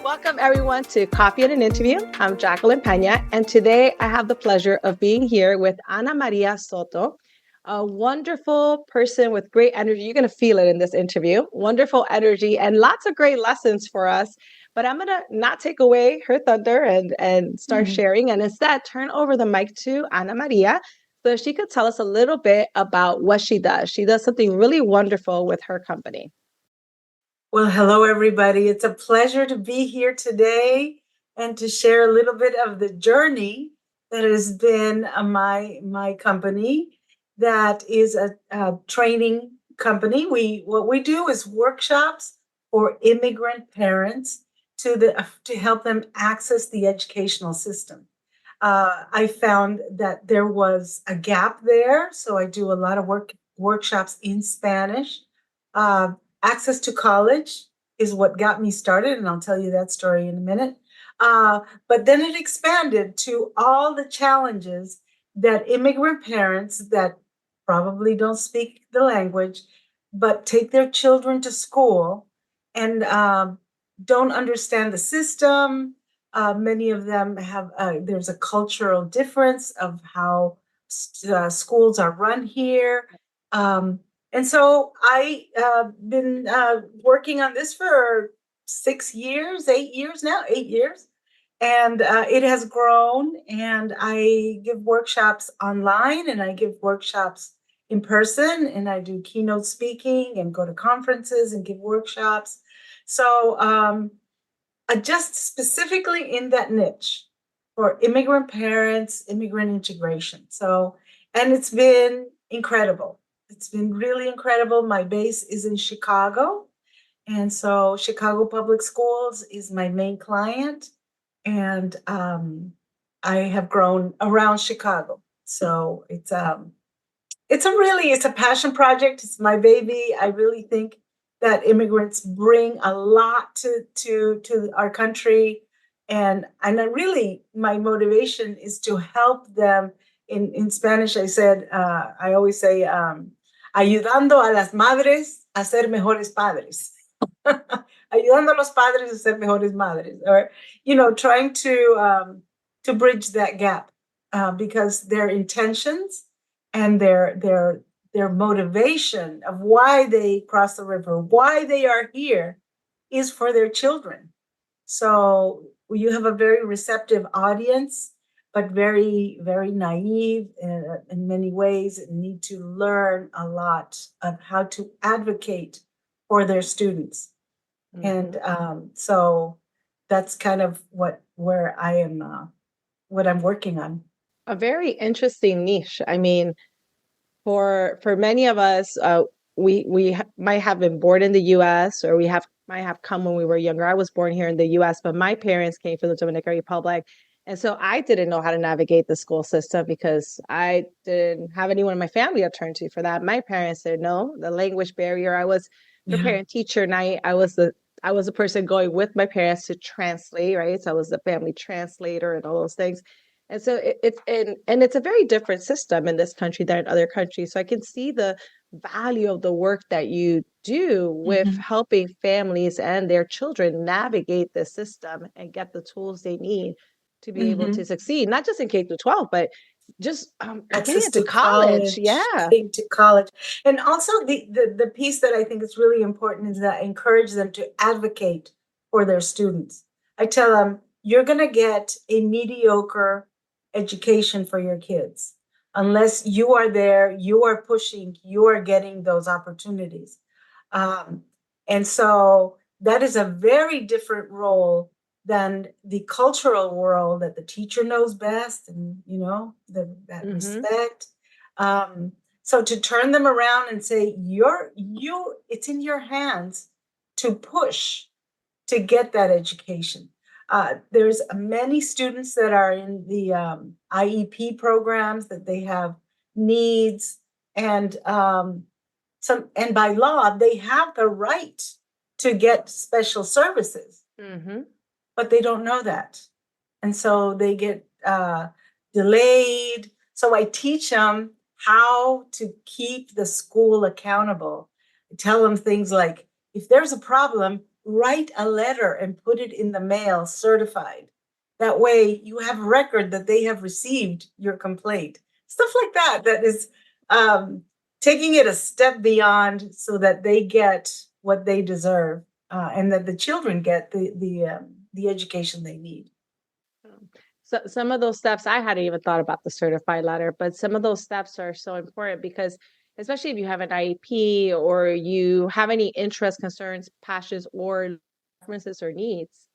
Welcome, everyone, to Coffee and an Interview. I'm Jacqueline Pena, and today I have the pleasure of being here with Ana Maria Soto, a wonderful person with great energy. You're going to feel it in this interview. Wonderful energy and lots of great lessons for us. But I'm going to not take away her thunder and start sharing, and instead turn over the mic to Ana Maria so she could tell us a little bit about what she does. She does something really wonderful with her company. Well, hello, everybody. It's a pleasure to be here today and to share a little bit of the journey that has been my company. That is a training company. What we do is workshops for immigrant parents to help them access the educational system. I found that there was a gap there, so I do a lot of workshops in Spanish. Access to college is what got me started, and I'll tell you that story in a minute. But then it expanded to all the challenges that immigrant parents that probably don't speak the language, but take their children to school and don't understand the system. Many of them have, there's a cultural difference of how schools are run here. And so I been working on this for 6 years, 8 years now, 8 years. And it has grown, and I give workshops online and I give workshops in person, and I do keynote speaking and go to conferences and give workshops. So just specifically in that niche for immigrant parents, immigrant integration. So, and it's been incredible. It's been really incredible. My base is in Chicago. And so Chicago Public Schools is my main client. And I have grown around Chicago. So it's a passion project. It's my baby. I really think that immigrants bring a lot to our country. And really, my motivation is to help them. In Spanish, I always say, ayudando a las madres a ser mejores padres. Ayudando a los padres a ser mejores madres. Or, trying to bridge that gap because their intentions and their motivation of why they cross the river, why they are here, is for their children. So you have a very receptive audience, but very, very naive in many ways, and need to learn a lot of how to advocate for their students. Mm-hmm. And so that's kind of what I'm working on. A very interesting niche. I mean, for many of us, we might have been born in the U.S. or might have come when we were younger. I was born here in the U.S., but my parents came from the Dominican Republic. And so I didn't know how to navigate the school system because I didn't have anyone in my family to turn to for that. My parents didn't know the language barrier. I was the parent teacher night. I was the person going with my parents to translate, right? So I was the family translator and all those things. And so it's a very different system in this country than in other countries. So I can see the value of the work that you do with helping families and their children navigate the system and get the tools they need to be able to succeed, not just in K through 12, but just getting into college. Getting to college. And also the piece that I think is really important is that I encourage them to advocate for their students. I tell them, you're going to get a mediocre education for your kids unless you are there, you are pushing, you are getting those opportunities. And so that is a very different role than the cultural world that the teacher knows best, and that respect. So to turn them around and say, it's in your hands to push to get that education. There's many students that are in the IEP programs that they have needs, and by law they have the right to get special services, but they don't know that, and so they get delayed. So I teach them how to keep the school accountable. I tell them things like, if there's a problem, write a letter and put it in the mail certified. That way you have record that they have received your complaint. Stuff like that, that is um, taking it a step beyond so that they get what they deserve, and that the children get the education they need. So some of those steps, I hadn't even thought about the certified letter, but some of those steps are so important because especially if you have an IEP or you have any interests, concerns, passions, or preferences or needs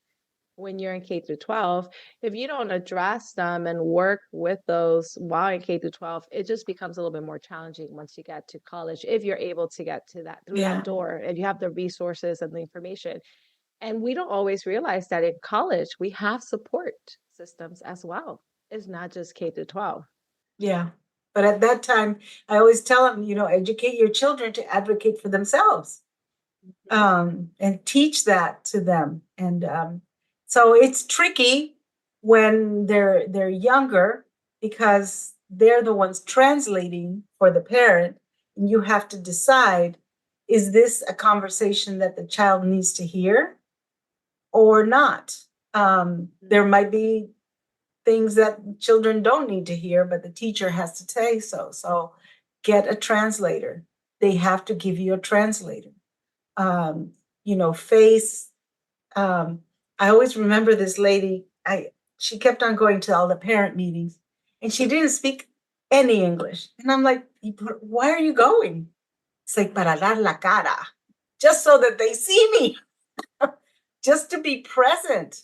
when you're in K through 12, if you don't address them and work with those while in K through 12, it just becomes a little bit more challenging once you get to college, if you're able to get to that through that Yeah, door and you have the resources and the information. And we don't always realize that in college, we have support systems as well. It's not just K through 12. yeah. But at that time, I always tell them, educate your children to advocate for themselves, Mhm. and teach that to them. And so it's tricky when they're younger because they're the ones translating for the parent, and you have to decide, is this a conversation that the child needs to hear or not? There might be things that children don't need to hear, but the teacher has to say so. So get a translator. They have to give you a translator. Um, face. Um, I always remember this lady. She kept on going to all the parent meetings, and she didn't speak any English. And I'm like, why are you going? It's like para dar la cara, just so that they see me, just to be present,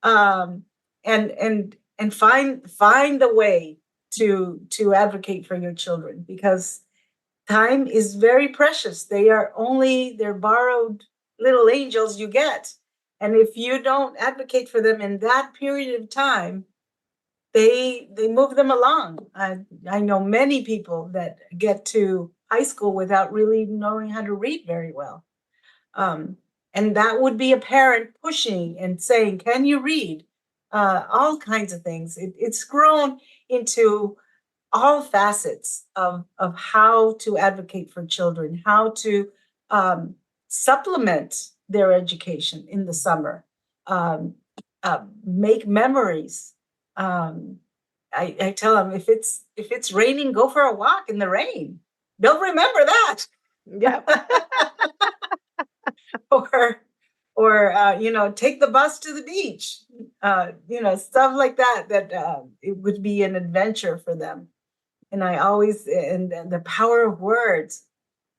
um, and find the way to advocate for your children, because time is very precious. They're borrowed little angels you get. And if you don't advocate for them in that period of time, they move them along. I know many people that get to high school without really knowing how to read very well. Um, and that would be a parent pushing and saying, "Can you read?" All kinds of things. It's grown into all facets of how to advocate for children, how to um, supplement their education in the summer, um, make memories. Um, I tell them, if it's raining, go for a walk in the rain. They'll remember that. Yep. or take the bus to the beach. Stuff like that. That it would be an adventure for them. And I always, and the power of words.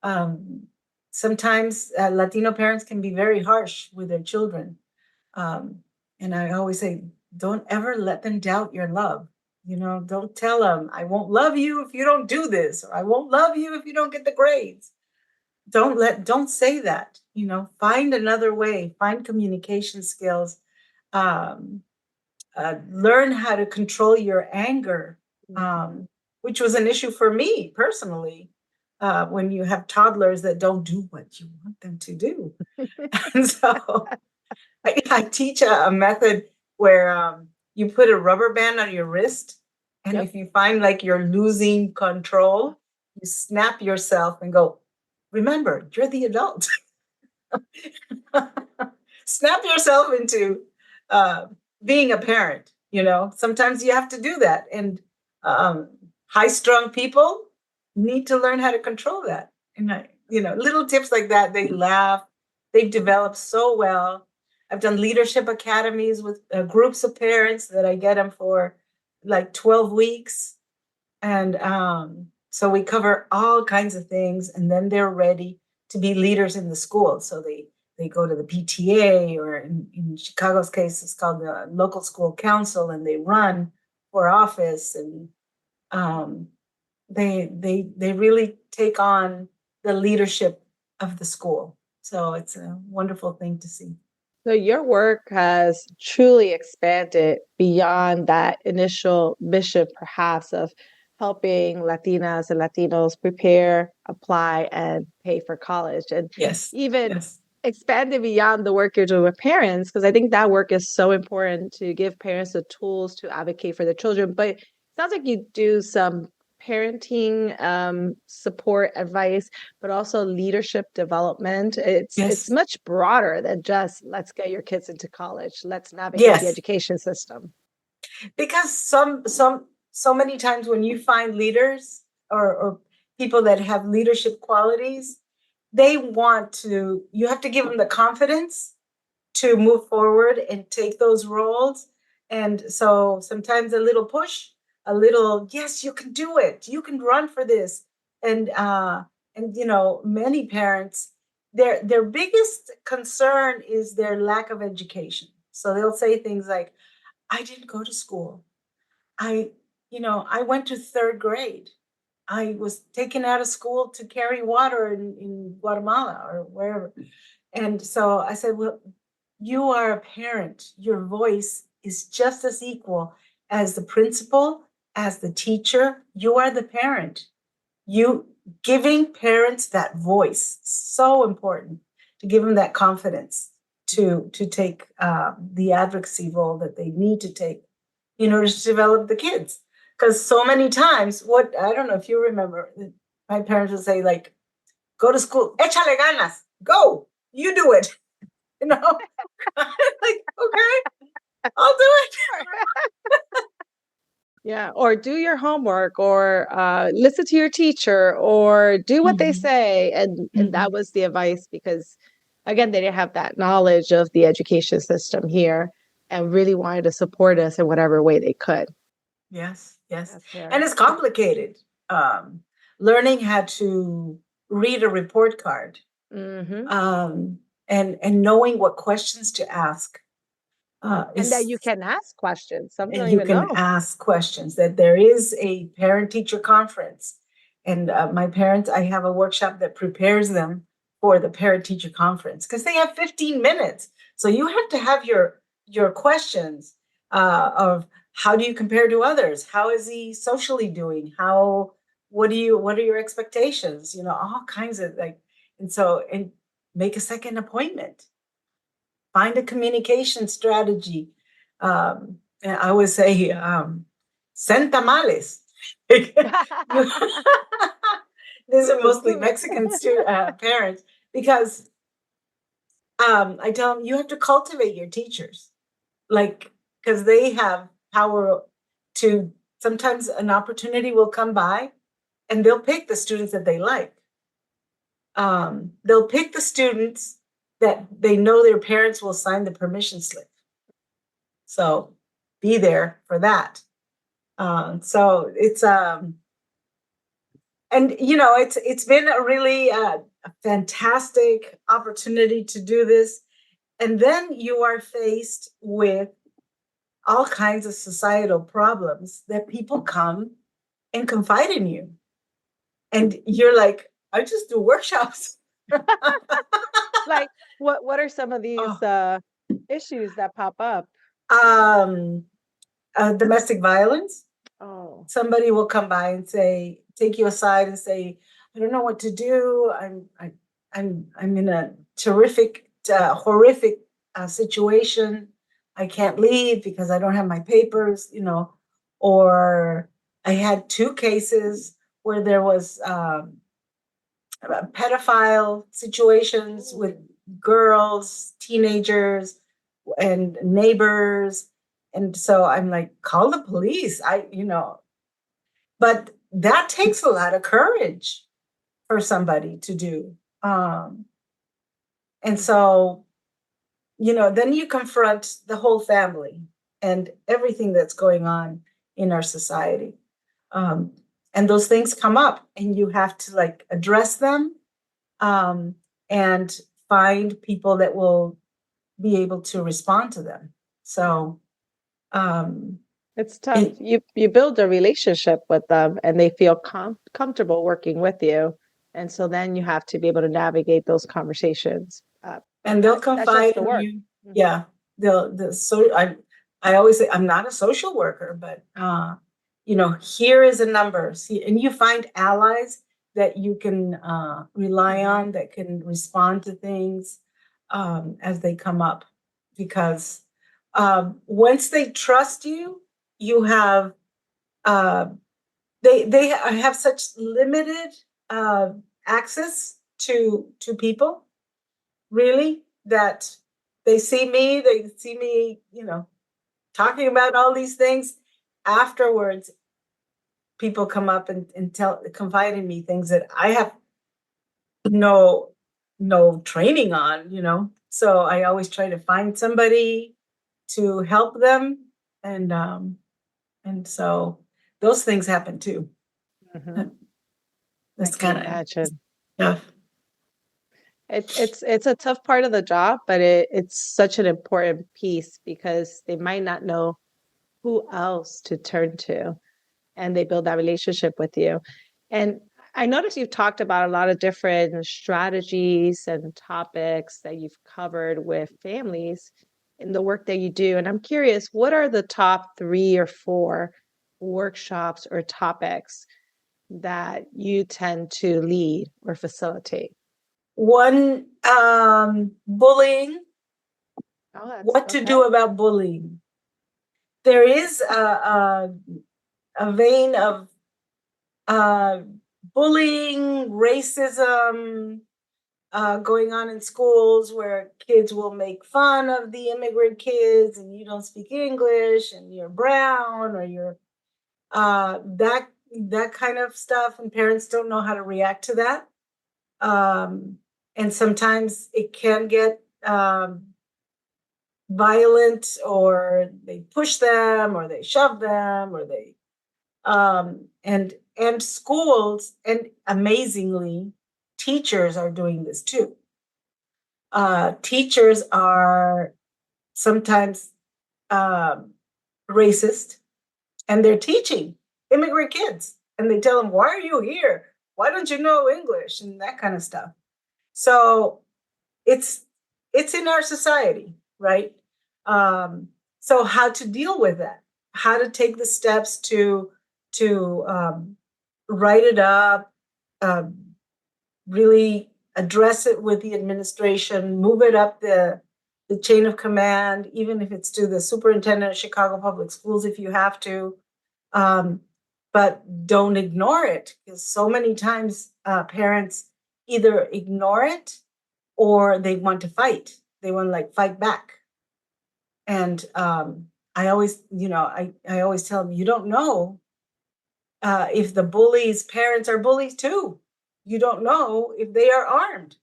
Um, Sometimes Latino parents can be very harsh with their children. Um, and I always say, don't ever let them doubt your love. Don't tell them, I won't love you if you don't do this, or I won't love you if you don't get the grades. Don't say that. Find another way, find communication skills, um, learn how to control your anger, Mhm. um, which was an issue for me personally, when you have toddlers that don't do what you want them to do. And so I teach a method where you put a rubber band on your wrist. And Yep. if you find like you're losing control, you snap yourself and go, remember, you're the adult. Snap yourself into uh, being a parent. Sometimes you have to do that. And um, high strung people need to learn how to control that. And little tips like that, they laugh. They've developed so well. I've done leadership academies with groups of parents that I get them for like 12 weeks. And so we cover all kinds of things, and then they're ready to be leaders in the school. So they go to the PTA, or in Chicago's case, it's called the local school council, and they run for office, and um, they really take on the leadership of the school. So it's a wonderful thing to see. So your work has truly expanded beyond that initial mission, perhaps, of helping Latinas and Latinos prepare, apply, and pay for college, and Yes, even yes, expanded beyond the work you're doing with parents, because I think that work is so important to give parents the tools to advocate for their children. But it sounds like you do some parenting support, advice, but also leadership development. It's Yes. much broader than just let's get your kids into college, let's navigate the Yes. education system. Because so many times when you find leaders or people that have leadership qualities, you have to give them the confidence to move forward and take those roles. And so sometimes a little push, a little, yes, you can do it. You can run for this. And many parents, their biggest concern is their lack of education. So they'll say things like, I didn't go to school. I, I went to third grade. I was taken out of school to carry water in Guatemala or wherever. And so I said, well, you are a parent. Your voice is just as equal as the principal, as the teacher. You are the parent. You giving parents that voice, so important to give them that confidence to take the advocacy role that they need to take in order to develop the kids. Because so many times, I don't know if you remember, my parents would say, like, go to school, échale ganas, go, you do it. Like, okay, I'll do it. Yeah, or do your homework, or listen to your teacher, or do what they Mhm. say. And that Mhm. was the advice because, again, they didn't have that knowledge of the education system here and really wanted to support us in whatever way they could Yes, yes. as And parents. it's complicated. Learning how to read a report card, Hmm. and knowing what questions to ask, And that is you can ask questions. Some don't and you even can know. ask questions, that there is a parent teacher conference. And my parents, I have a workshop that prepares them for the parent teacher conference because they have 15 minutes. So you have to have your questions of how do you compare to others? How is he socially doing? What are your expectations? All kinds of like, and make a second appointment, find a communication strategy. And I would say, send tamales. You- These are mostly Mexican parents because I tell them you have to cultivate your teachers, like, because they have power to, sometimes an opportunity will come by and they'll pick the students that they like. They'll pick the students that they know their parents will sign the permission slip. So be there for that. So it's and it's been a really a fantastic opportunity to do this. And then you are faced with all kinds of societal problems that people come and confide in you, and you're like, I just do workshops. Like, what are some of these Oh, issues that pop up? um, domestic violence. Oh. Somebody will come by and say, take you aside and say, I don't know what to do. I'm in a horrific situation. I can't leave because I don't have my papers, or I had two cases where there was pedophile situations with girls, teenagers, and neighbors. And so I'm like, call the police. But that takes a lot of courage for somebody to do. And so, then you confront the whole family and everything that's going on in our society. Um, and those things come up, and you have to like address them, um, and find people that will be able to respond to them. Yeah. So, um, It's tough. it, You build a relationship with them and they feel comfortable working with you. And so then you have to be able to navigate those conversations. and they'll That's just confide the in work. you. Mhm. Yeah, I always say I'm not a social worker, but here is a number. See, and you find allies that you can rely Mhm. on, that can respond to things as they come up, because once they trust you, you have uh, they have such limited uh, access to people, really, that they see me, talking about all these things. Afterwards, people come up and confide in me things that I have no no training on, So I always try to find somebody to help them, and so those things happen too. Hmm. I That's can kind of imagine. tough. It's a tough part of the job, but it's such an important piece because they might not know who else to turn to, and they build that relationship with you. And I noticed you've talked about a lot of different strategies and topics that you've covered with families in the work that you do. And I'm curious, what are the top 3 or 4 workshops or topics that you tend to lead or facilitate? One, bullying. Oh, that's What to okay. do about bullying? There is a vein of uh, bullying, racism, going on in schools where kids will make fun of the immigrant kids, and you don't speak English, and you're brown, or you're that kind of stuff, and parents don't know how to react to that. Um, and sometimes it can get violent, or they push them, or they shove them, or they and schools, and amazingly, teachers are doing this too. Teachers are sometimes um, racist, and they're teaching immigrant kids, and they tell them, "Why are you here? Why don't you know English?" and that kind of stuff. So it's it's in our society, right? Um, so how to deal with that? How to take the steps to write it up, um, really address it with the administration, move it up the chain of command, even if it's to the superintendent of Chicago Public Schools, if you have to. Um, but don't ignore it, because so many times parents either ignore it, or they want to fight. They want to like fight back. And I always, I always tell them, you don't know if the bully's parents are bullies too. You don't know if they are armed.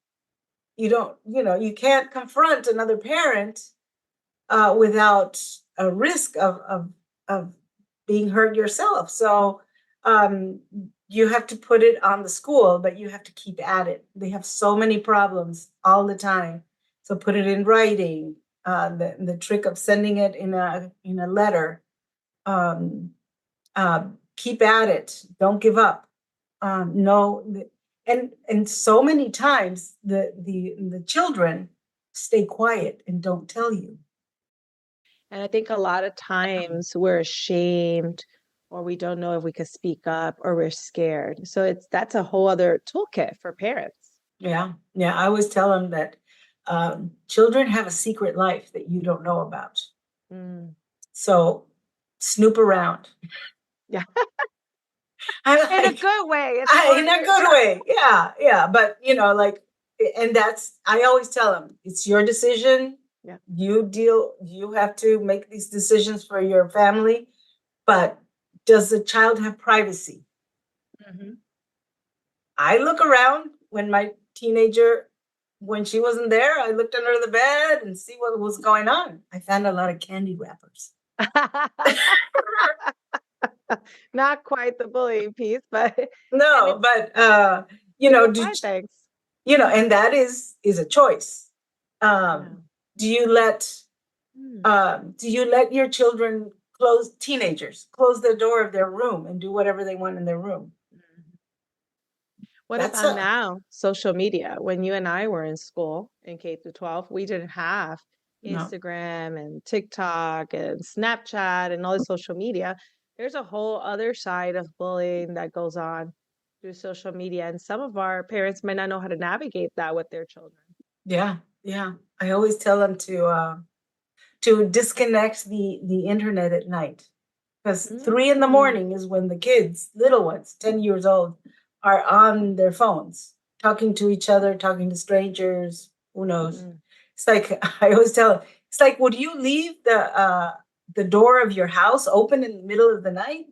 You don't, you can't confront another parent without a risk of being hurt yourself. So um, you have to put it on the school, but you have to keep at it. They have so many problems all the time. So put it in writing. The trick of sending it in a letter. Um, Keep at it. Don't give up. No, and so many times the children stay quiet and don't tell you. And I think a lot of times we're ashamed or we don't know if we could speak up or we're scared. So that's a whole other toolkit for parents. Yeah, yeah. I always tell them that children have a secret life that you don't know about. Mm. So snoop around. Yeah. I In a like, good way. It's fun. in a good way. Yeah, yeah. But like, and that's, I always tell them, it's your decision. Yeah. You have to make these decisions for your family. But does the child have privacy? Mhm. I look around when my teenager, when she wasn't there, I looked under the bed and see what was going on. I found a lot of candy wrappers. Not quite the bullying piece, but and No, it's but you'll do find things. and that is a choice. Yeah. Do you let Hmm. your children teenagers close the door of their room and do whatever they want in their room? Mhm. What That's about a now? Social media. When you and I were in school in K through 12, we didn't have no. Instagram and TikTok and Snapchat and all the social media. There's a whole other side of bullying that goes on through social media, and some of our parents might not know how to navigate that with their children. Yeah, yeah. I always tell them to disconnect the internet at night. because 3 in the Mm. morning is when the kids, little ones, 10 years old, are on their phones, talking to each other, talking to strangers. Who knows? Mm. It's like I always tell them, it's like, would you leave the door of your house open in the middle of the night?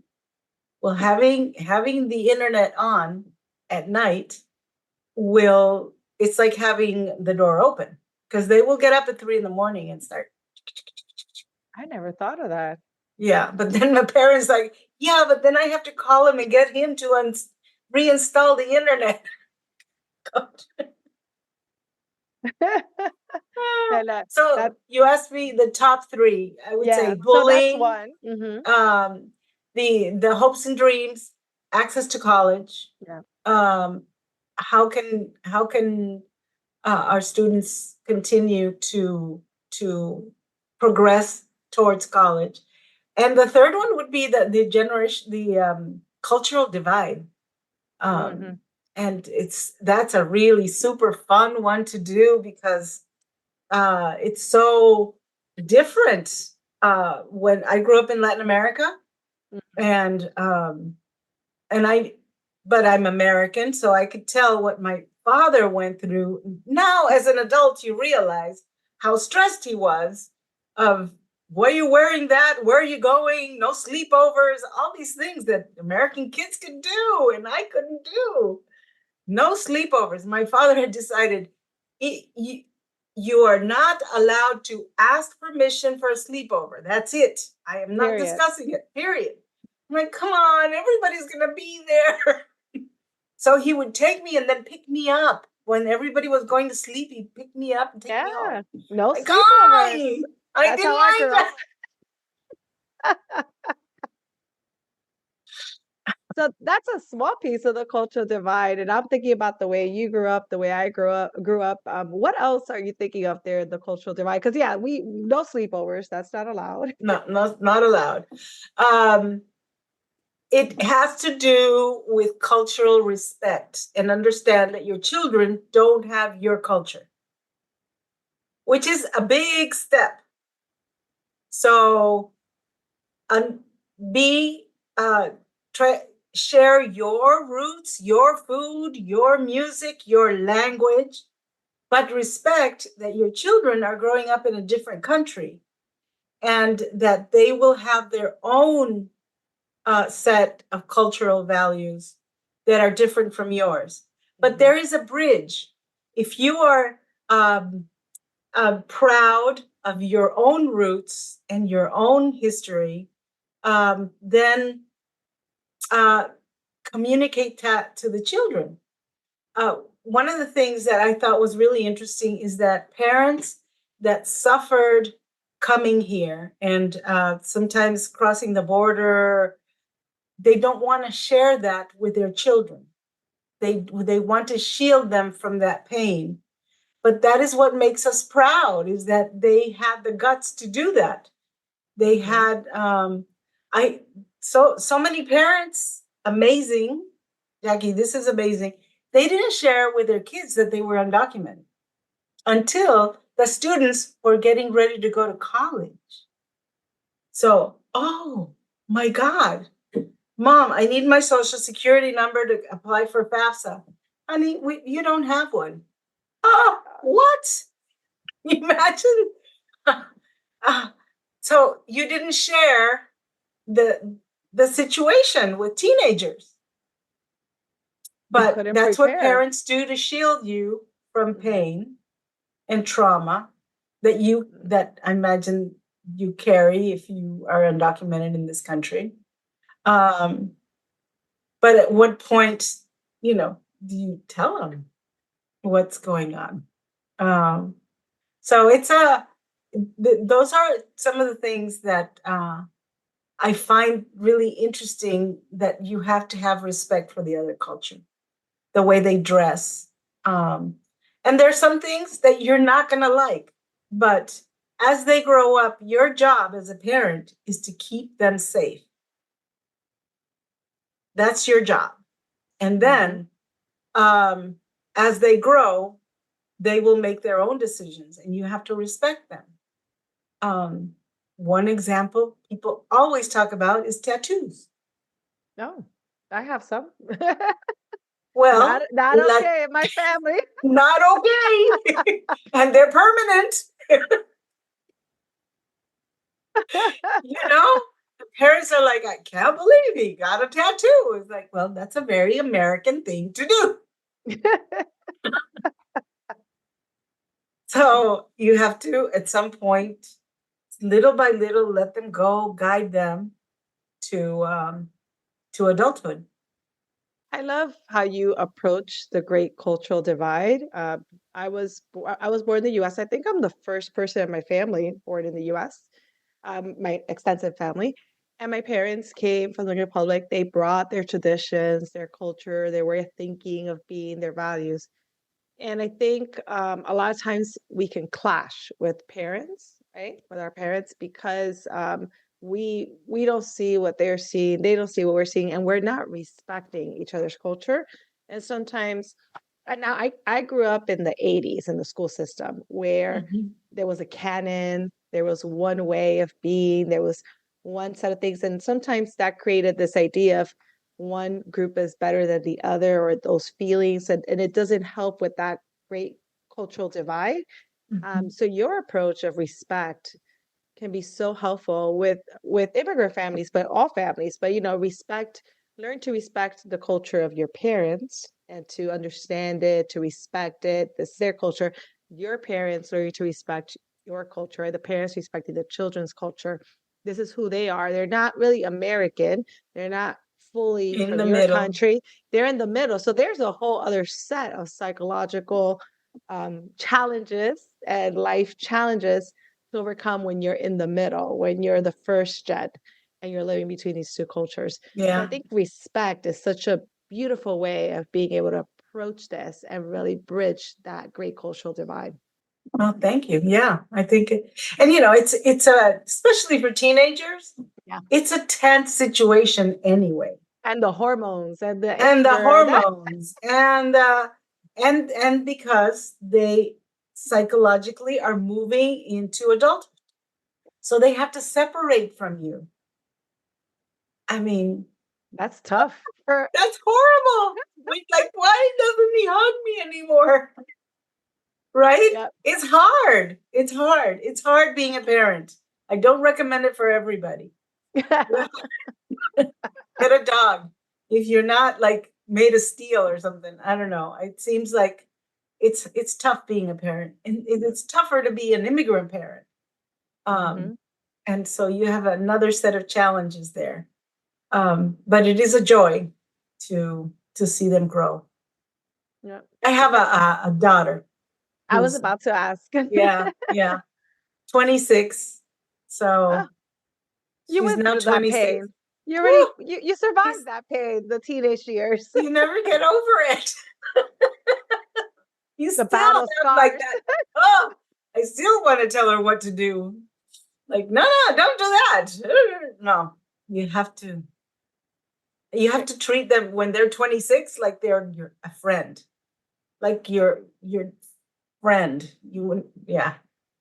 Well, having the internet on at night will it's like having the door open because they will get up at 3 in the morning and start. I never thought of that. Yeah, but then my parents like, yeah, but then I have to call him and get him to reinstall the internet. And So that, you asked me the top three. I would say yeah, so that's bullying, one. um, the hopes and dreams, access to college. Yeah. Um, how can our students continue to progress towards college? And the third one would be the generation, the cultural divide. Um, Hmm. and that's a really super fun one to do because it's so different. When I grew up in Latin America, and and I, but I'm American, so I could tell what my father went through. Now, as an adult, you realize how stressed he was of why are you wearing that? Where are you going? No sleepovers, all these things that American kids could do, and I couldn't do. No sleepovers. My father had decided you, you are not allowed to ask permission for a sleepover. That's it. I am not Period. discussing it, period. I'm like, come on, everybody's going to be there. So he would take me and then pick me up. When everybody was going to sleep, he'd pick me up and take me home. Yeah. No Like, sleepovers. hi, I That's didn't how I like grew up. that. So that's a small piece of the cultural divide. And I'm thinking about the way you grew up, the way I grew up. What else are you thinking of there, the cultural divide? Because yeah, we no sleepovers. That's not allowed. No, not allowed. Um, it has to do with cultural respect and understand that your children don't have your culture, which is a big step. So, um, be try share your roots, your food, your music, your language, but respect that your children are growing up in a different country and that they will have their own set of cultural values that are different from yours. But Mhm. there is a bridge. If you are um, proud of your own roots and your own history, then uh, communicate that to the children. One of the things that I thought was really interesting is that parents that suffered coming here and sometimes crossing the border, they don't want to share that with their children. They want to shield them from that pain. But that is what makes us proud is that they had the guts to do that. They Mhm. had I so many parents, amazing. Jackie, this is amazing. They didn't share with their kids that they were undocumented until the students were getting ready to go to college. So, oh my God, Mom, I need my social security number to apply for FAFSA. Honey, you don't have one. Oh, what? Imagine. Uh, so you didn't share the the situation with teenagers, You but couldn't that's what prepare. parents do to shield you from Mhm. pain and trauma that I imagine you carry if you are undocumented in this country. Um, but at what point, do you tell them what's going on? Um, so those are some of the things that I find really interesting that you have to have respect for the other culture, the way they dress. Um, and there's some things that you're not going to like, but as they grow up, your job as a parent is to keep them safe. That's your job. And Mhm. then um, as they grow, they will make their own decisions and you have to respect them. Um, one example people always talk about is tattoos. No, I have some. Not Well, not let okay in my family. not okay. And they're permanent. You know, the parents are like, I can't believe he got a tattoo. It's like, well, that's a very American thing to do. So you have to, at some point, little by little, let them go, guide them to adulthood. I love how you approach the great cultural divide. I was born in the U.S. I think I'm the first person in my family born in the U.S. My extensive family, and my parents came from the Republic. They brought their traditions, their culture, their way of thinking, of being, their values. And I think a lot of times we can clash with parents, right? With our parents because we don't see what they're seeing, they don't see what we're seeing, and we're not respecting each other's culture. And sometimes, and now I grew up in the 80s in the school system where Mhm. there was a canon, there was one way of being, there was one set of things. And sometimes that created this idea of one group is better than the other or those feelings and it doesn't help with that great cultural divide. Mhm. So your approach of respect can be so helpful with immigrant families, but all families. But respect, learn to respect the culture of your parents and to understand it, to respect it. This is their culture. Your parents learn to respect your culture, the parents respecting the children's culture. This is who they are. They're not really American. They're not fully In from the your middle. country. They're in the middle. So there's a whole other set of psychological challenges and life challenges to overcome when you're in the middle, when you're the first gen and you're living between these two cultures. So I Yeah. think respect is such a beautiful way of being able to approach this and really bridge that great cultural divide. Well, thank you. Yeah, I think, and it's a especially for teenagers, Yeah. it's a tense situation anyway, And the hormones and the and the anger. That hormones, and because they psychologically are moving into adulthood, so they have to separate from you. I mean, that's tough. For that's horrible. Like, why doesn't he hug me anymore? Right? yeah. It's hard. It's hard. It's hard being a parent. I don't recommend it for everybody. Get a dog if you're not like made of steel or something. I don't know. It seems like it's tough being a parent, and it's tougher to be an immigrant parent. Um, Hmm. and so you have another set of challenges there. But it is a joy to see them grow. Yeah. I have a daughter I was who's, about to ask. yeah, 26. Oh, So you she's went now through that 26. pain. You already Woo! you It's- survived that pain, the teenage years, You never get over it. You the still battle have like scars. that. Oh, I still want to tell her what to do. Like, no, no, don't do that. No, you have to. You have to treat them when they're 26 like they're a friend, like your friend. You wouldn't. Yeah,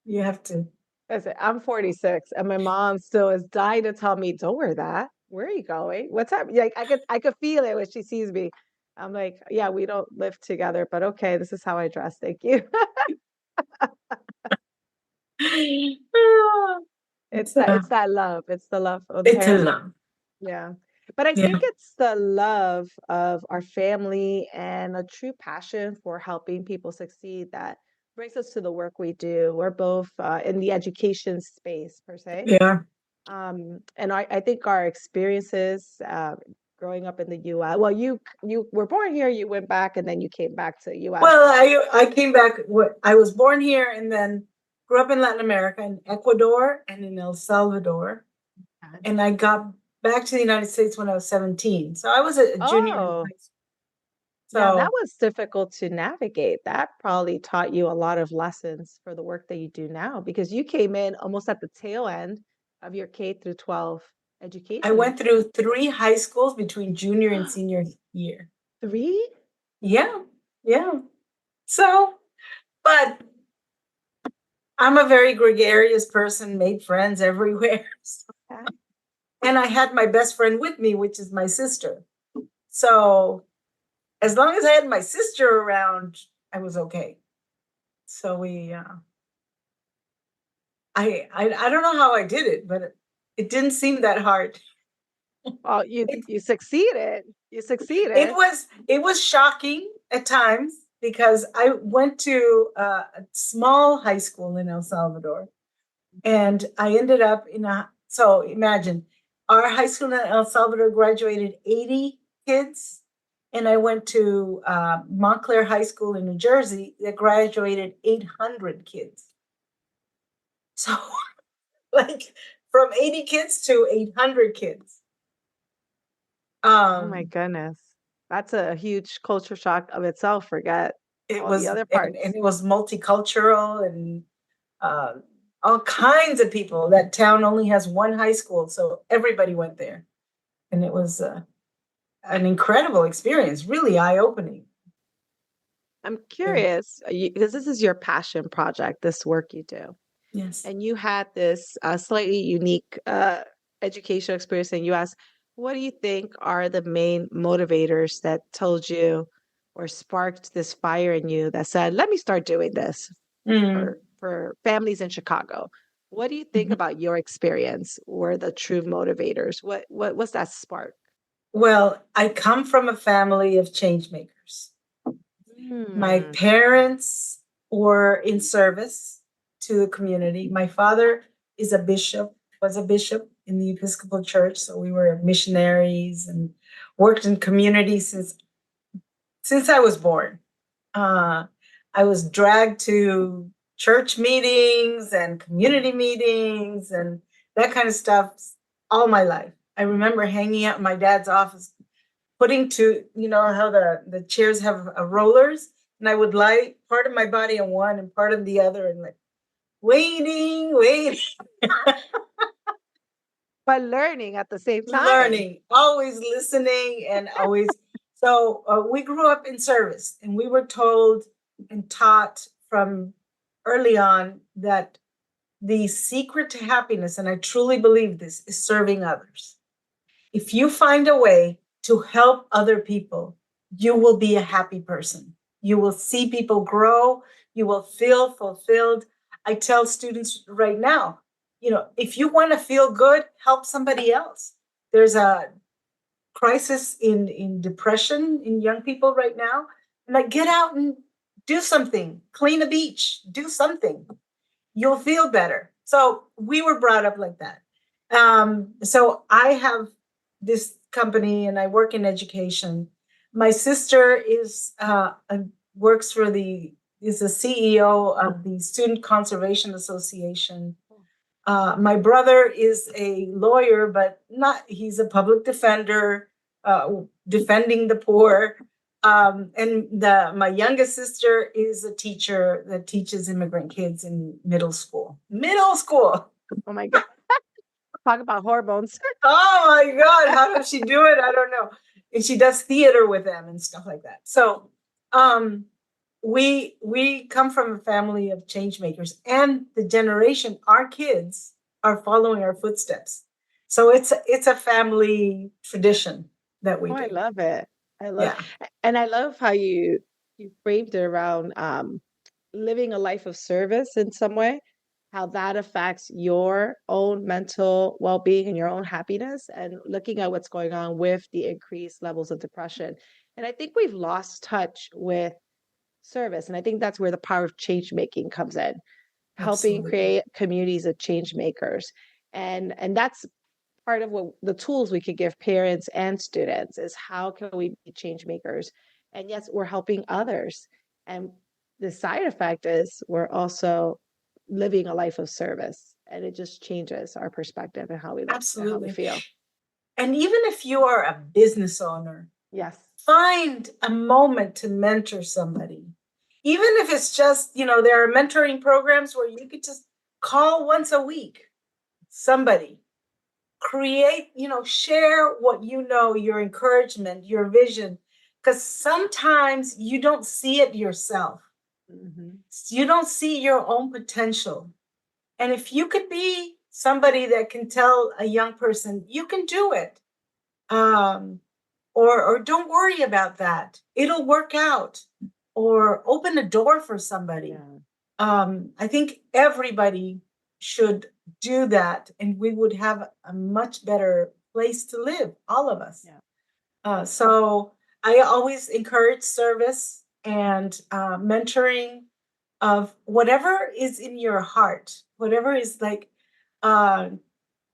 you have to. Listen, I'm 46 and my mom still is dying to tell me, don't wear that. Where are you going? What's up? Like I could feel it when she sees me. I'm like, yeah, we don't live together, but okay, this is how I dress. Thank you. Ah, It's it's that a it's that love. It's the love of the it's a parents. love. Yeah. But I Yeah, think it's the love of our family and a true passion for helping people succeed that brings us to the work we do. We're both in the education space per se. yeah. And I think our experiences growing up in the U.S. Well, you were born here, you went back, and then you came back to U.S. Well, I came back. I was born here and then grew up in Latin America, in Ecuador and in El Salvador, Okay. and I got back to the United States when I was 17. So I was a junior in Oh, high school. yeah, that So was difficult to navigate. That probably taught you a lot of lessons for the work that you do now because you came in almost at the tail end of your K through 12 I education. went through three high schools between junior and senior year. Three? Yeah, yeah. So, but I'm a very gregarious person, made friends everywhere. Okay. And I had my best friend with me, which is my sister. So as long as I had my sister around, I was okay. So I don't know how I did it, but it didn't seem that hard. Well, you It, you succeeded. You it succeeded. was shocking at times because I went to a small high school in El Salvador, and I ended up in a. So imagine our high school in El Salvador graduated 80 kids, and I went to Montclair High School in New Jersey that graduated 800 kids. So like from 80 kids to 800 kids. Oh my Um, goodness. That's a huge culture shock of itself. Forget it all the was other and parts. it was multicultural and uh, all kinds of people. That town only has one high school, so everybody went there, and it was an incredible experience, really eye opening. I'm curious because this is your passion project, this work you do, Yes. and you had this slightly unique educational experience in US. What do you think are the main motivators that told you or sparked this fire in you that said, "Let me start doing this Mm. for families in Chicago"? What do you think Mhm. about your experience or the true motivators? What was that spark? Well, I come from a family of change makers. My Hmm. parents were in service to the community. My father is a bishop, was a bishop in the Episcopal Church, so we were missionaries and worked in community since I was born. Uh, I was dragged to church meetings and community meetings and that kind of stuff all my life. I remember hanging out in my dad's office, putting to, you know, how the chairs have rollers, and I would lie part of my body on one and part of the other, and like waiting, But learning at the same time. learning, always listening, and always. So we grew up in service, and we were told and taught from early on that the secret to happiness, and I truly believe this, is serving others. If you find a way to help other people, you will be a happy person. You will see people grow. You will feel fulfilled. I tell students right now, you know, if you want to feel good, help somebody else. There's a crisis in depression in young people right now. Like, get out and do something, clean a beach, do something. You'll feel better. So we were brought up like that. So I have this company and I work in education. My sister works for the is the CEO of the Student Conservation Association. My brother is a lawyer, but not, he's a public defender, defending the poor. And my youngest sister is a teacher that teaches immigrant kids in middle school. Middle school. Oh my God. Talk about hormones. Oh my God. How does she do it? I don't know. And she does theater with them and stuff like that. So um, we come from a family of change makers, and the generation, our kids are following our footsteps. So it's a family tradition that we Oh, I do. love it. I love, Yeah, and I love how you framed it around living a life of service in some way, how that affects your own mental well-being and your own happiness, and looking at what's going on with the increased levels of depression. And I think we've lost touch with service, and I think that's where the power of change making comes in, helping absolutely. create communities of change makers. And that's part of what the tools we could give parents and students is how can we be change makers? And yes, we're helping others. And the side effect is we're also living a life of service. And it just changes our perspective and how we look and how we Absolutely. feel. And even if you are a business owner, Yes. find a moment to mentor somebody. Even if it's just, you know, there are mentoring programs where you could just call once a week somebody, create, you know, share what you know, your encouragement, your vision, because sometimes you don't see it yourself. Mhm. You don't see your own potential. And if you could be somebody that can tell a young person, you can do it, um, or don't worry about that, it'll work out, or open a door for somebody. Yeah. I think everybody should do that, and we would have a much better place to live, all of us. Yeah. So I always encourage service and mentoring of whatever is in your heart, whatever is like uh,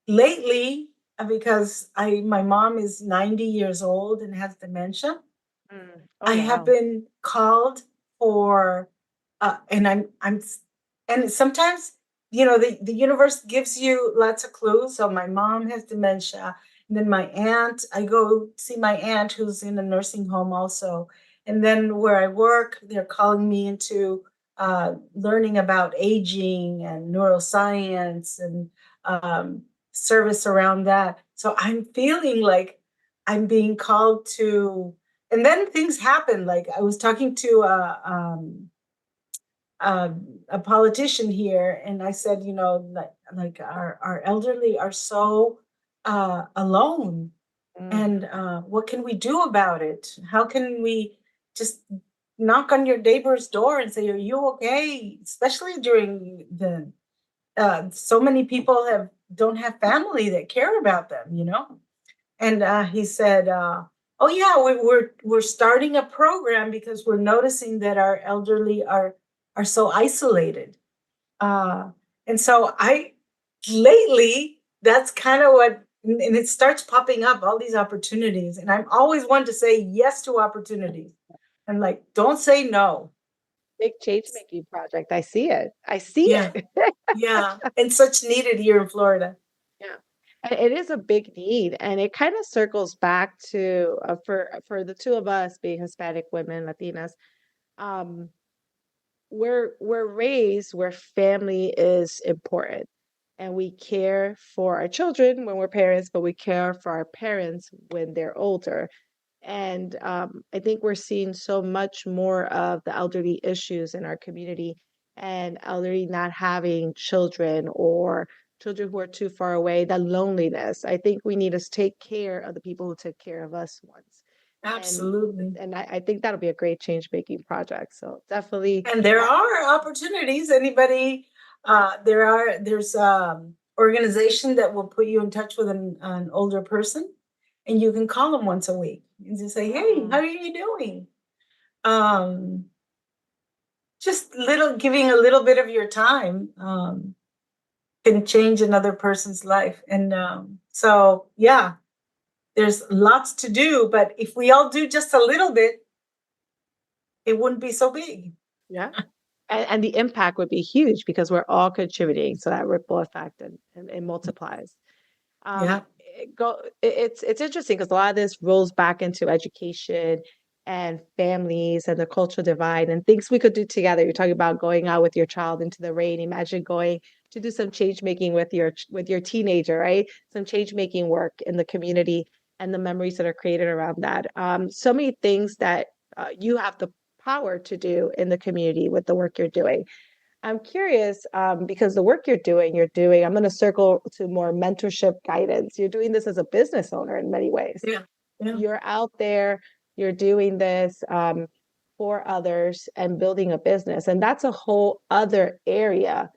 lately, because my mom is 90 years old and has dementia. Mm. Oh, I have wow. been called for, and and sometimes, the universe gives you lots of clues. So my mom has dementia, and then my aunt, I go see my aunt who's in a nursing home also. And then where I work, they're calling me into learning about aging and neuroscience and um, service around that. So I'm feeling like I'm being called to, and then things happen. Like I was talking to a politician here, and I said, like our elderly are so alone, Mm. and what can we do about it? How can we just knock on your neighbor's door and say, "Are you okay?" Especially during the so many people don't have family that care about them. And he said, "Oh yeah, we're starting a program because we're noticing that our elderly are so isolated." Uh, and so I lately that's kind of what, and it starts popping up all these opportunities, and I'm always one to say yes to opportunities. And like, don't say no. Big change making project. I see it. I see Yeah, it. yeah, and such needed here in Florida. Yeah. And it is a big need, and it kind of circles back to for the two of us being Hispanic women, Latinas. Um, we're raised where family is important, and we care for our children when we're parents, but we care for our parents when they're older. And I think we're seeing so much more of the elderly issues in our community, and elderly not having children, or children who are too far away, the loneliness. I think we need to take care of the people who took care of us once. And Absolutely. I think that'll be a great change making project. So definitely, And there are opportunities. Anybody, there's organization that will put you in touch with an older person, and you can call them once a week and just say, "Hey, how mm, are you doing?" Um, just giving a little bit of your time can change another person's life. And so, yeah, there's lots to do. But if we all do just a little bit, it wouldn't be so big. yeah. And the impact would be huge because we're all contributing. So that ripple effect, and it multiplies. Yeah, It's interesting because a lot of this rolls back into education and families and the cultural divide and things we could do together. You're talking about going out with your child into the rain. Imagine going to do some change making with your teenager, right? Some change making work in the community and the memories that are created around that. So many things that you have the power to do in the community with the work you're doing. I'm curious, because the work you're doing, I'm going to circle to more mentorship guidance. You're doing this as a business owner in many ways. yeah, yeah. You're out there, you're doing this for others and building a business. And that's a whole other area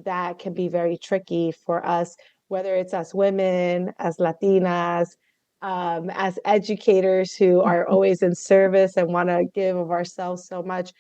that can be very tricky for us, whether it's as women, as Latinas, as educators who are always in service and want to give of ourselves so much.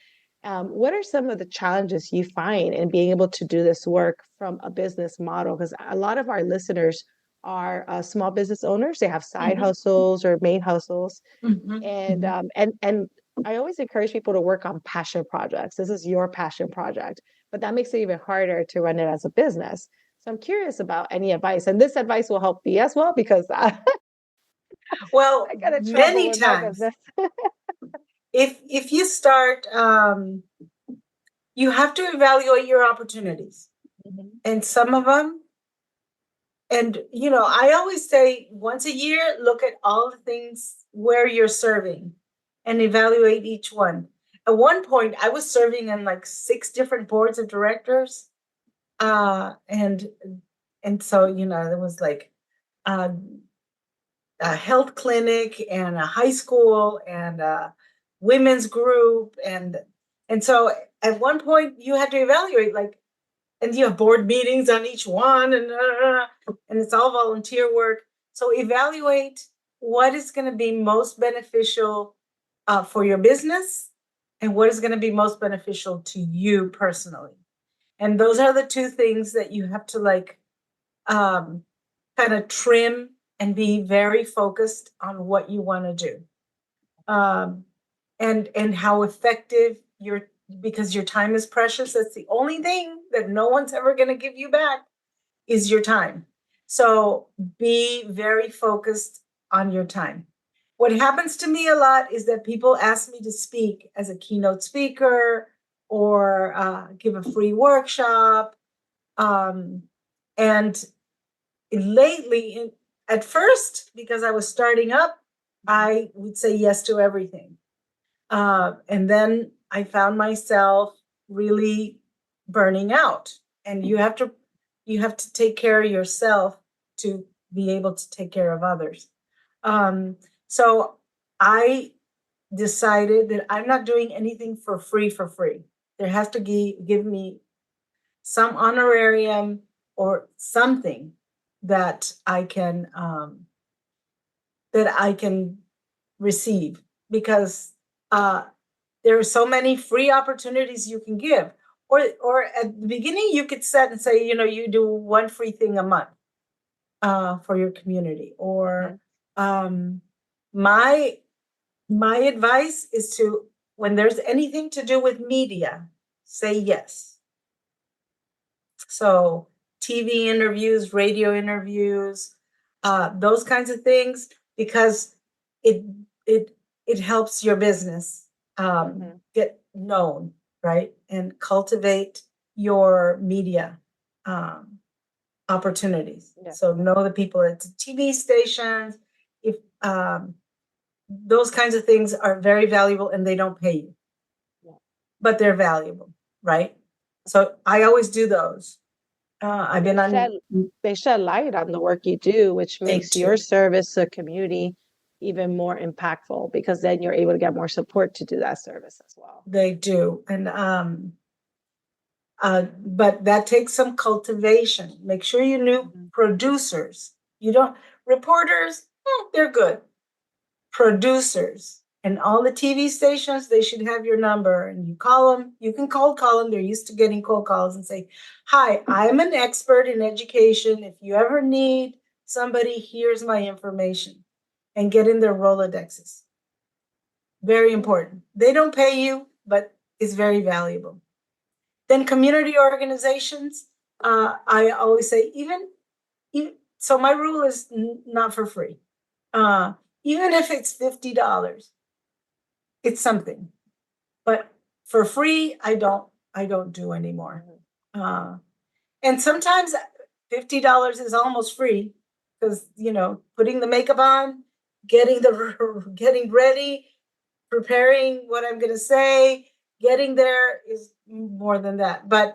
What are some of the challenges you find in being able to do this work from a business model? Because a lot of our listeners are small business owners. They have side Mhm, hustles or main hustles, mhm, and mhm. I always encourage people to work on passion projects. This is your passion project, but that makes it even harder to run it as a business. So I'm curious about any advice, and this advice will help me as well because I Well, got in trouble many with my times, business. if you start, you have to evaluate your opportunities, Mhm. and some of them, and I always say once a year, look at all the things where you're serving, and evaluate each one. at one point I was serving on like 6 different boards of directors. And so, there was like uh, a health clinic and a high school and a women's group. And so at one point you had to evaluate, like, and you have board meetings on each one, and it's all volunteer work. So evaluate what is going to be most beneficial for your business and what is going to be most beneficial to you personally. And those are the two things that you have to like kind of trim and be very focused on what you want to do. And how effective because your time is precious. That's the only thing that no one's ever going to give you back is your time. So be very focused on your time. What happens to me a lot is that people ask me to speak as a keynote speaker or give a free workshop. And lately, at first, because I was starting up, I would say yes to everything. And then I found myself really burning out. And you have to take care of yourself to be able to take care of others. So I decided that I'm not doing anything for free. There has to give me some honorarium or something that I can receive, because there are so many free opportunities you can give. Or at the beginning, you could set and say, you do one free thing a month for your community. Or my advice is to, when there's anything to do with media, say yes. So TV interviews, radio interviews, those kinds of things, because it helps your business get known, right? And cultivate your media opportunities. Yeah. So know the people at the TV stations. If those kinds of things are very valuable, and they don't pay you, but they're valuable, right? So I always do those. I've been on. They shed light on the work you do, which makes your service to the community even more impactful, because then you're able to get more support to do that service as well. They do. And but that takes some cultivation. Make sure you knew producers. You don't, reporters, they're good. Producers and all the TV stations, they should have your number, and you call them. You can cold call them. They're used to getting cold calls, and say, "Hi, I'm an expert in education. If you ever need somebody, here's my information," and get in their Rolodexes. Very important. They don't pay you, but it's very valuable. Then community organizations, I always say, even so my rule is not for free. Even if it's $50, it's something. But for free, I don't do anymore. And sometimes $50 is almost free, because putting the makeup on, getting ready, preparing what I'm going to say, getting there is more than that. But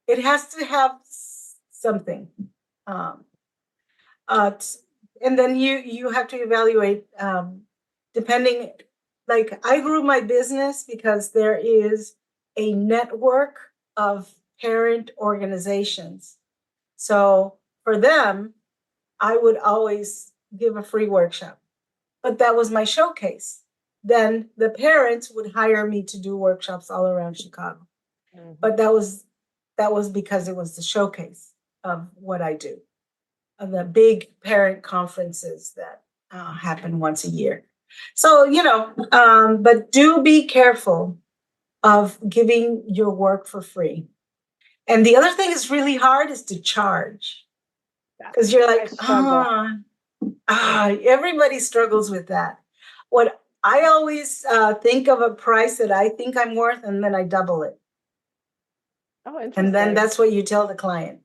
it has to have something. And then you have to evaluate, depending. Like, I grew my business because there is a network of parent organizations. So for them, I would always give a free workshop, but that was my showcase. Then the parents would hire me to do workshops all around Chicago. But that was because it was the showcase of what I do, of the big parent conferences that happen once a year. So, but do be careful of giving your work for free. And the other thing is really hard is to charge, because you're like, everybody struggles with that. What I always think of a price that I think I'm worth, and then I double it. Oh, interesting. And then that's what you tell the client.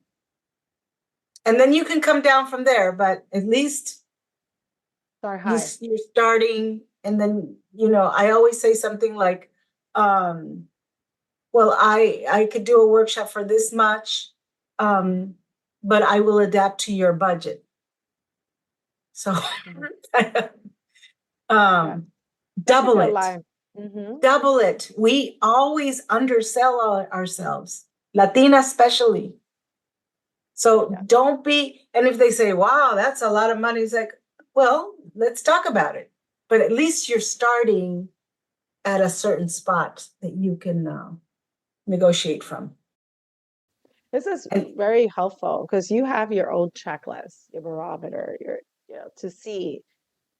And then you can come down from there, but at least you're starting. And then, I always say something like, well, I could do a workshop for this much, but I will adapt to your budget. So Yeah, that's a double good it. line. Hmm. Double it. We always undersell ourselves, Latina especially. So Yeah. don't be, and if they say, wow, that's a lot of money, it's like, well, let's talk about it. But at least you're starting at a certain spot that you can negotiate from. This is And very helpful because you have your own checklist, your barometer, to see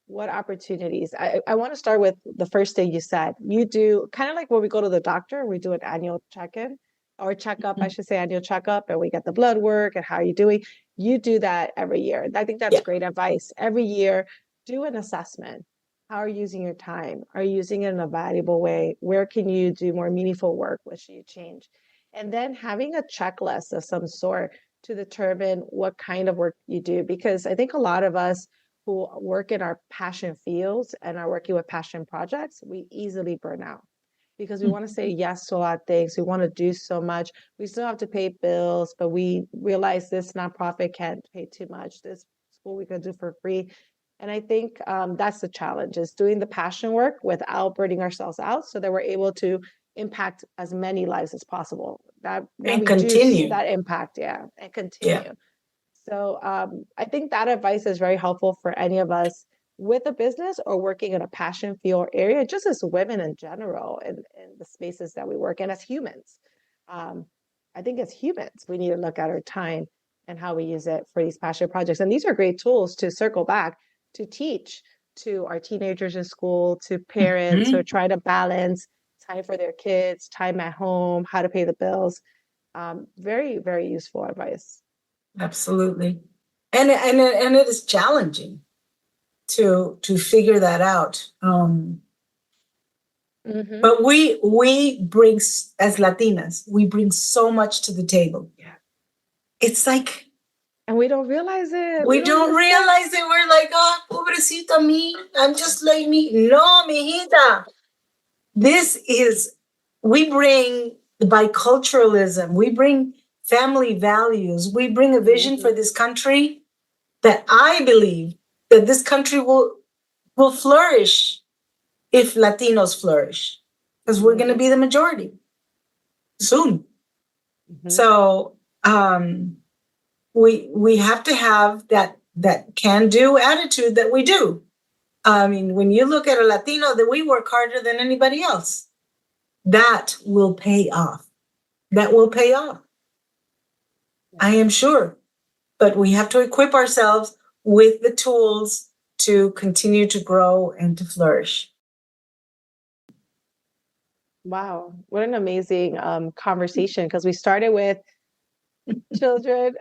what opportunities. I want to start with the first thing you said. You do kind of like when we go to the doctor, we do an annual check-in or checkup, I should say annual checkup, and we get the blood work and how are you doing. You do that every year. And I think that's yeah, great advice. Every year, do an assessment. How are you using your time? Are you using it in a valuable way? Where can you do more meaningful work? What should you change? And then having a checklist of some sort to determine what kind of work you do. Because I think a lot of us who work in our passion fields and are working with passion projects, we easily burn out because we want to say yes to a lot of things. We want to do so much. We still have to pay bills, but we realize this nonprofit can't pay too much. This school we could do for free. And I think that's the challenge is doing the passion work without burning ourselves out so that we're able to impact as many lives as possible. That and reduce continue. that impact, yeah, and Yeah. continue. So I think that advice is very helpful for any of us with a business or working in a passion field area, just as women in general, in the spaces that we work in as humans. Um, I think as humans, we need to look at our time and how we use it for these passion projects. And these are great tools to circle back to teach to our teenagers in school, to parents who are Mhm. trying to balance time for their kids, time at home, how to pay the bills. Very, very useful advice. Absolutely. And it is challenging to figure that out. Hmm. But we bring as Latinas, we bring so much to the table. Yeah. It's like And we don't realize it. We we don't don't understand. realize it. We're like, oh, pobrecita me. I'm just like me. No, mijita. This is, we bring biculturalism. We bring family values. We bring a vision for Hmm. this country that I believe that this country will flourish if Latinos flourish, because we're going to Hmm. be the majority soon. Hmm. So we have to have that can do attitude that we do. I mean, when you look at a Latino, that we work harder than anybody else. That will pay off. That will pay off. I am sure. But we have to equip ourselves with the tools to continue to grow and to flourish. Wow, what an amazing conversation because we started with children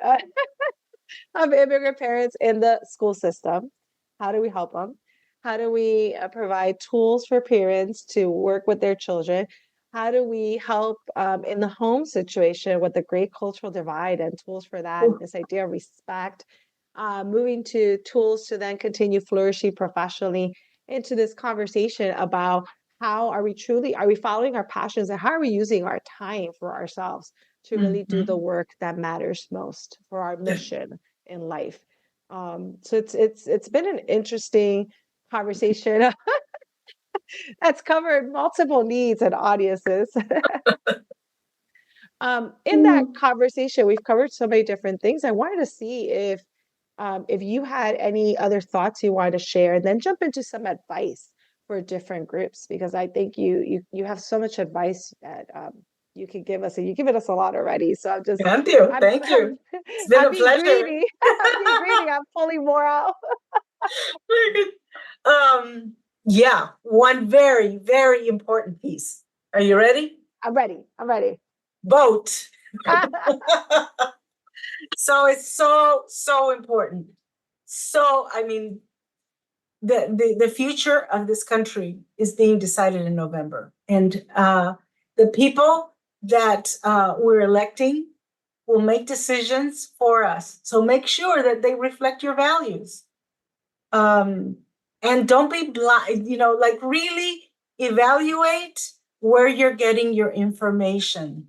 of immigrant parents in the school system. How do we help them? How do we provide tools for parents to work with their children? How do we help in the home situation with the great cultural divide and tools for that? This idea of respect, moving to tools to then continue flourishing professionally into this conversation about how are we following our passions and how are we using our time for ourselves to really do the Mhm. work that matters most for our mission in life. So it's been an interesting conversation that's covered multiple needs and audiences. In that conversation, we've covered so many different things. I wanted to see if you had any other thoughts you wanted to share, and then jump into some advice for different groups because I think you have so much advice that you can give us, and you've given us a lot already. So Thank you. I'm Thank you. It's been I'm a being pleasure. greedy. I'm being greedy. I'm pulling more out. um, yeah, one very, very important piece. Are you ready? I'm ready. I'm ready. Vote. So it's so, so important. So, I mean, the future of this country is being decided in November. And the people that we're electing will make decisions for us. So make sure that they reflect your values. And don't be blind, like really evaluate where you're getting your information,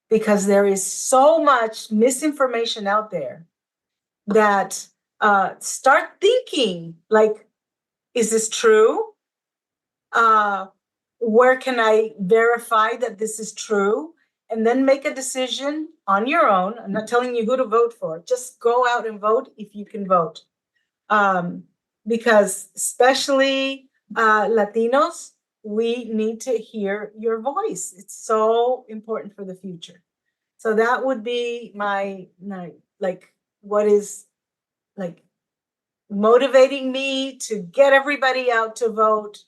because there is so much misinformation out there that start thinking like, is this true? Where can I verify that this is true? And then make a decision on your own. I'm not telling you who to vote for. Just go out and vote if you can vote. Because especially Latinos, we need to hear your voice. It's so important for the future. So that would be my like, what is like motivating me to get everybody out to vote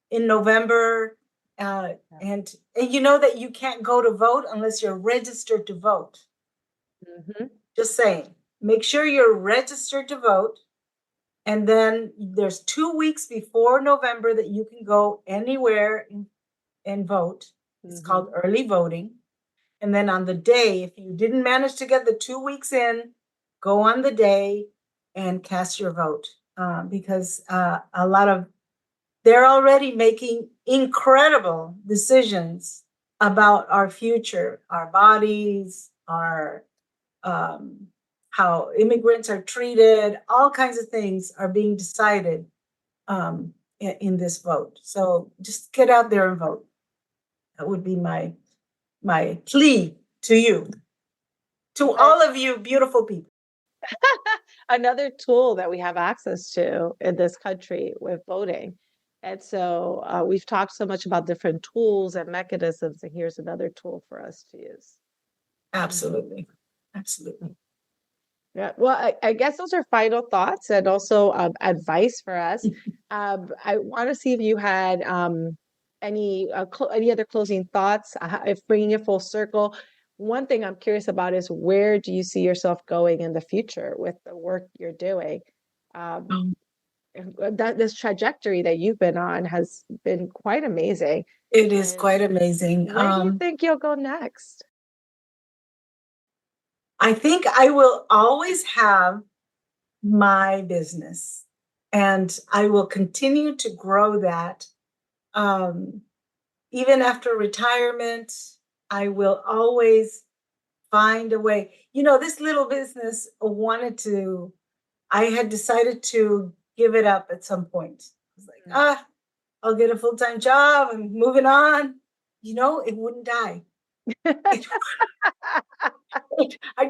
in November. And you know that you can't go to vote unless you're registered to vote. Mhm. Just saying, make sure you're registered to vote. And then there's 2 weeks before November that you can go anywhere and vote. It's called early voting. And then on the day, if you didn't manage to get the 2 weeks in, go on the day and cast your vote. Because they're already making incredible decisions about our future, our bodies, our how immigrants are treated, all kinds of things are being decided in this vote. So just get out there and vote. That would be my plea to you, to all of you beautiful people. Another tool that we have access to in this country with voting. And so we've talked so much about different tools and mechanisms, and here's another tool for us to use. Absolutely. Absolutely. Yeah, well, I guess those are final thoughts and also advice for us. I want to see if you had any other closing thoughts, if bringing it full circle. One thing I'm curious about is where do you see yourself going in the future with the work you're doing? Um, that this trajectory that you've been on has been quite amazing. It is And quite amazing. where do you think you'll go next? I think I will always have my business, and I will continue to grow that. Um, Even after retirement, I will always find a way. You know, this little business I had decided to give it up at some point. I was like, I'll get a full-time job. I'm moving on. You know, it wouldn't die. I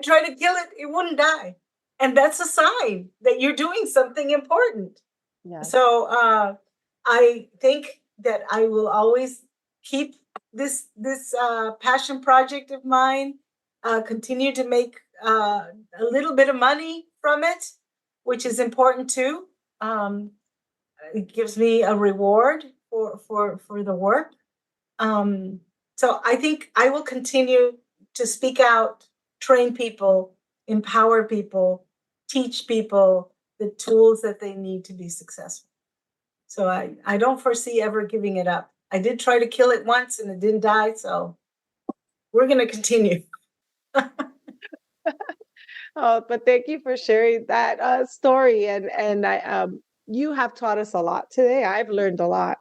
try to kill it, it wouldn't die. And that's a sign that you're doing something important. Yeah. So I think that I will always keep this passion project of mine, continue to make a little bit of money from it, which is important too. It gives me a reward for the work. So I think I will continue to speak out, train people, empower people, teach people the tools that they need to be successful. So I don't foresee ever giving it up. I did try to kill it once and it didn't die. So we're going to continue. Oh, but thank you for sharing that story. And you have taught us a lot today. I've learned a lot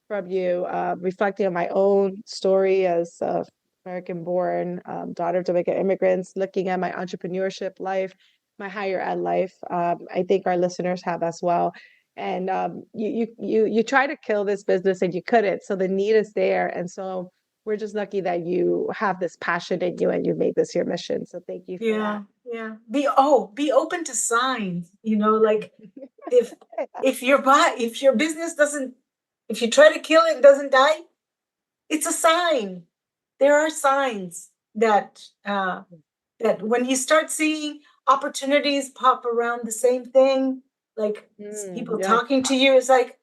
from you, reflecting on my own story as a American-born daughter of Jamaican immigrants, looking at my entrepreneurship life, my higher ed life. I think our listeners have as well. And you try to kill this business and you couldn't. So the need is there, and so we're just lucky that you have this passion in you and you made this your mission. So thank you for that. Yeah. Be open to signs. You know, like if if your business doesn't, if you try to kill it and doesn't die, it's a sign. There are signs that when you start seeing opportunities pop around the same thing, like people Yeah. talking to you, it's like,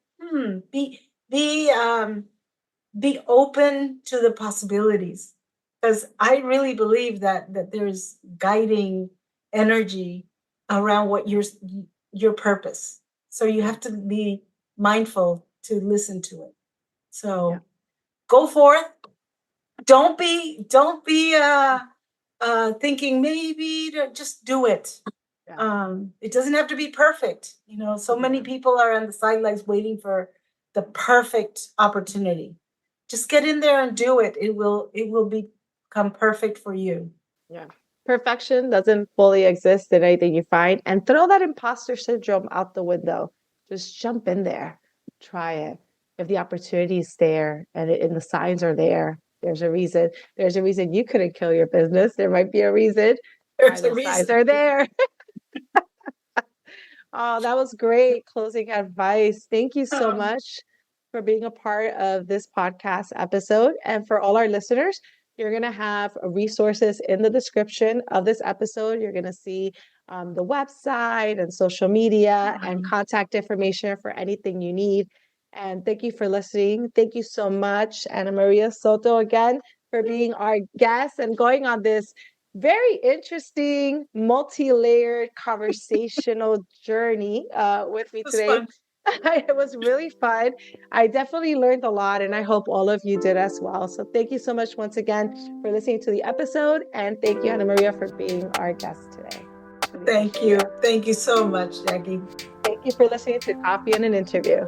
be open to the possibilities, because I really believe that there's guiding energy around what your purpose. So you have to be mindful to listen to it. So go forth. Don't be thinking maybe to just do it. It doesn't have to be perfect. You know, so many people are on the sidelines waiting for the perfect opportunity. just get in there and do it. It will become perfect for you. Yeah. Perfection doesn't fully exist in anything you find. And throw that imposter syndrome out the window. Just jump in there. Try it. If the opportunity is there and the signs are there, there's a reason. There's a reason you couldn't kill your business. There might be a reason why There's a those signs reason. are there. Oh, that was great closing advice. Thank you so much for being a part of this podcast episode. And for all our listeners, you're going to have resources in the description of this episode. You're going to see the website and social media and contact information for anything you need. And thank you for listening. Thank you so much, Ana Maria Soto, again, for being our guest and going on this very interesting, multi-layered conversational journey with me It was today. fun. It was really fun. I definitely learned a lot, and I hope all of you did as well. So thank you so much once again for listening to the episode, and thank you, Ana Maria, for being our guest today. Really Thank appreciate you. it. Thank you so much, Jackie. Thank you for listening to Coffee and an Interview.